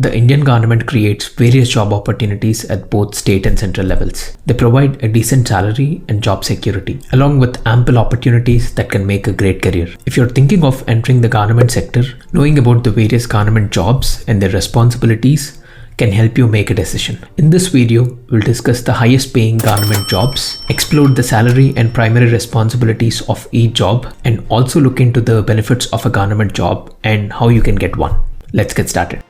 The Indian government creates various job opportunities at both state and central levels. They provide a decent salary and job security, along with ample opportunities that can make a great career. If you're thinking of entering the government sector, knowing about the various government jobs and their responsibilities can help you make a decision. In this video, we'll discuss the highest paying government jobs, explore the salary and primary responsibilities of each job, and also look into the benefits of a government job and how you can get one. Let's get started.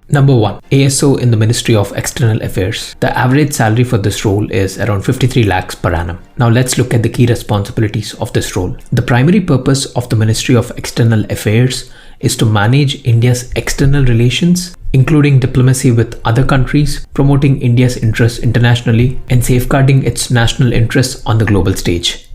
Number 1. ASO in the Ministry of External Affairs. The average salary for this role is around 53 lakhs per annum. Now let's look at the key responsibilities of this role. The primary purpose of the Ministry of External Affairs is to manage India's external relations, including diplomacy with other countries, promoting India's interests internationally, and safeguarding its national interests on the global stage.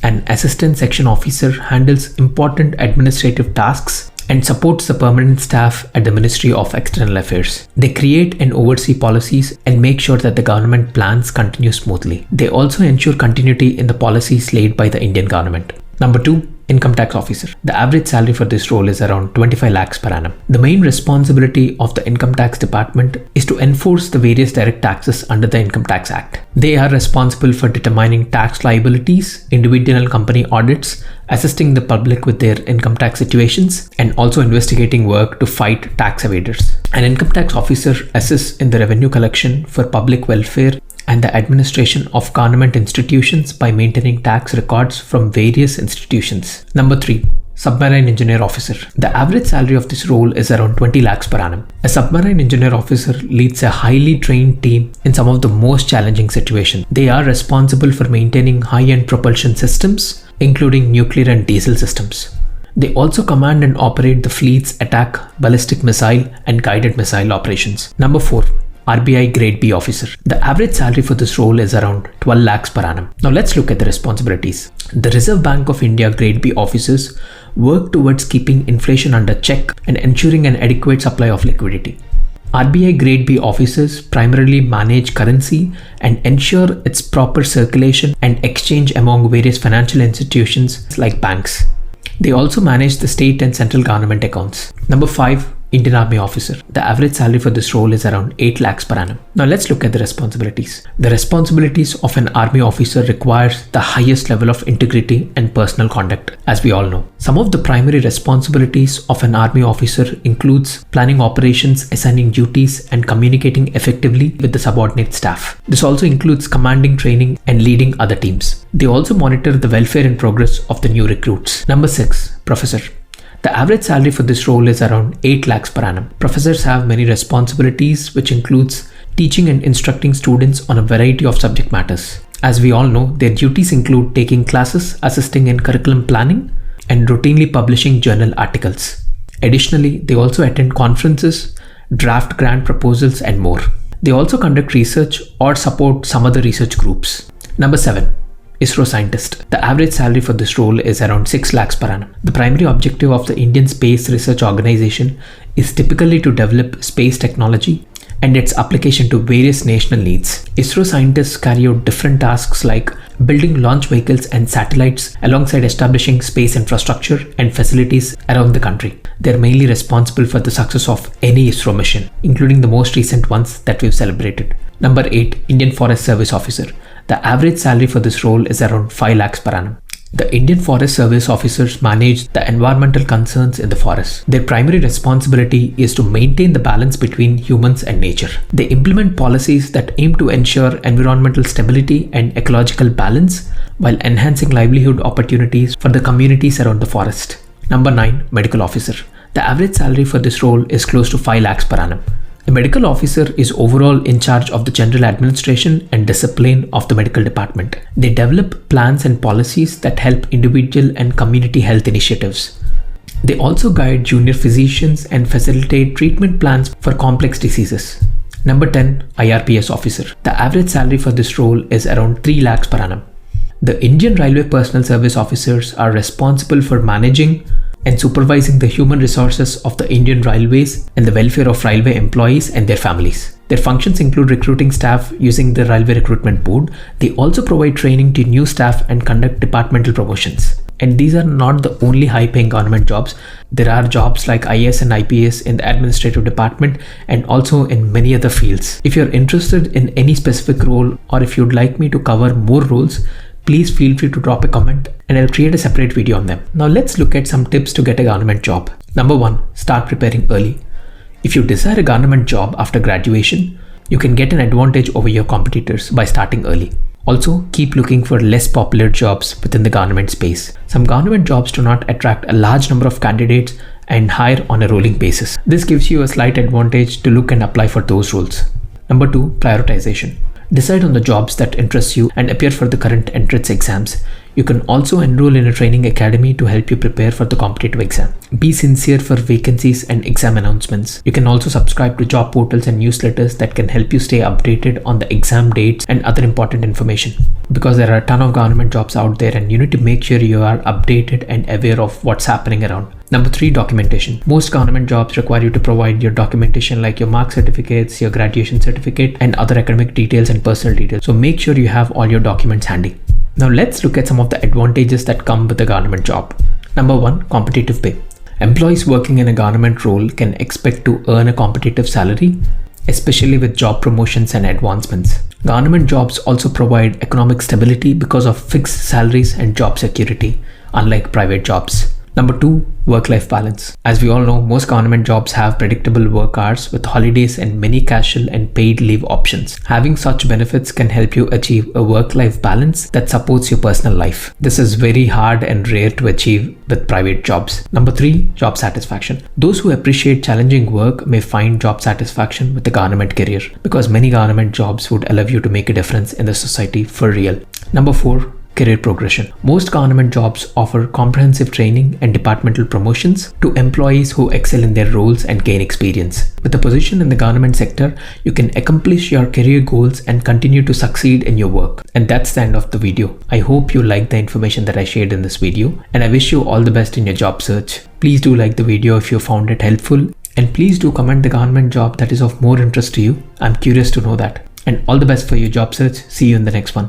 An assistant section officer handles important administrative tasks and supports the permanent staff at the Ministry of External Affairs. They create and oversee policies and make sure that the government plans continue smoothly. They also ensure continuity in the policies laid by the Indian government. Number 2. Income Tax Officer. The average salary for this role is around 25 lakhs per annum. The main responsibility of the Income Tax Department is to enforce the various direct taxes under the Income Tax Act. They are responsible for determining tax liabilities, individual and company audits, assisting the public with their income tax situations, and also investigating work to fight tax evaders. An income tax officer assists in the revenue collection for public welfare and the administration of government institutions by maintaining tax records from various institutions. Number 3. Submarine Engineer Officer. The average salary of this role is around 20 lakhs per annum. A submarine engineer officer leads a highly trained team in some of the most challenging situations. They are responsible for maintaining high-end propulsion systems, including nuclear and diesel systems. They also command and operate the fleet's attack, ballistic missile, and guided missile operations. Number 4. RBI Grade B Officer. The average salary for this role is around 12 lakhs per annum. Now let's look at the responsibilities. The Reserve Bank of India Grade B officers work towards keeping inflation under check and ensuring an adequate supply of liquidity. RBI Grade B officers primarily manage currency and ensure its proper circulation and exchange among various financial institutions like banks. They also manage the state and central government accounts. Number 5. Indian Army Officer. The average salary for this role is around 8 lakhs per annum. Now let's look at the responsibilities. The responsibilities of an army officer requires the highest level of integrity and personal conduct, as we all know. Some of the primary responsibilities of an army officer includes planning operations, assigning duties, and communicating effectively with the subordinate staff. This also includes commanding, training, and leading other teams. They also monitor the welfare and progress of the new recruits. Number 6. Professor. The average salary for this role is around 8 lakhs per annum. Professors have many responsibilities, which includes teaching and instructing students on a variety of subject matters. As we all know, their duties include taking classes, assisting in curriculum planning, and routinely publishing journal articles. Additionally, they also attend conferences, draft grant proposals, and more. They also conduct research or support some other research groups. Number 7. ISRO Scientist. The average salary for this role is around 6 lakhs per annum. The primary objective of the Indian Space Research Organization is typically to develop space technology and its application to various national needs. ISRO scientists carry out different tasks like building launch vehicles and satellites alongside establishing space infrastructure and facilities around the country. They're mainly responsible for the success of any ISRO mission, including the most recent ones that we've celebrated. Number 8. Indian Forest Service Officer. The average salary for this role is around 5 lakhs per annum. The Indian Forest Service officers manage the environmental concerns in the forest. Their primary responsibility is to maintain the balance between humans and nature. They implement policies that aim to ensure environmental stability and ecological balance while enhancing livelihood opportunities for the communities around the forest. Number 9. Medical Officer. The average salary for this role is close to 5 lakhs per annum. The medical officer is overall in charge of the general administration and discipline of the medical department. They develop plans and policies that help individual and community health initiatives. They also guide junior physicians and facilitate treatment plans for complex diseases. Number 10. IRPS Officer. The average salary for this role is around 3 lakhs per annum. The Indian Railway Personnel Service officers are responsible for managing and supervising the human resources of the Indian Railways and the welfare of railway employees and their families. Their functions include recruiting staff using the Railway Recruitment Board. They also provide training to new staff and conduct departmental promotions. And these are not the only high-paying government jobs. There are jobs like IAS and IPS in the administrative department and also in many other fields. If you're interested in any specific role, or if you'd like me to cover more roles, please feel free to drop a comment and I'll create a separate video on them. Now let's look at some tips to get a government job. Number 1, start preparing early. If you desire a government job after graduation, you can get an advantage over your competitors by starting early. Also, keep looking for less popular jobs within the government space. Some government jobs do not attract a large number of candidates and hire on a rolling basis. This gives you a slight advantage to look and apply for those roles. Number 2, prioritization. Decide on the jobs that interest you and appear for the current entrance exams. You can also enroll in a training academy to help you prepare for the competitive exam. Be sincere for vacancies and exam announcements. You can also subscribe to job portals and newsletters that can help you stay updated on the exam dates and other important information. Because there are a ton of government jobs out there and you need to make sure you are updated and aware of what's happening around. Number 3, documentation. Most government jobs require you to provide your documentation like your mark certificates, your graduation certificate, and other academic details and personal details. So make sure you have all your documents handy. Now let's look at some of the advantages that come with a government job. Number 1, competitive pay. Employees working in a government role can expect to earn a competitive salary, especially with job promotions and advancements. Government jobs also provide economic stability because of fixed salaries and job security, unlike private jobs. Number 2, work-life balance. As we all know, most government jobs have predictable work hours with holidays and many casual and paid leave options. Having such benefits can help you achieve a work-life balance that supports your personal life. This is very hard and rare to achieve with private jobs. Number 3, job satisfaction. Those who appreciate challenging work may find job satisfaction with the government career because many government jobs would allow you to make a difference in the society for real. Number 4, career progression. Most government jobs offer comprehensive training and departmental promotions to employees who excel in their roles and gain experience. With a position in the government sector, you can accomplish your career goals and continue to succeed in your work. And that's the end of the video. I hope you liked the information that I shared in this video, and I wish you all the best in your job search. Please do like the video if you found it helpful, and please do comment the government job that is of more interest to you. I'm curious to know that. And all the best for your job search. See you in the next one.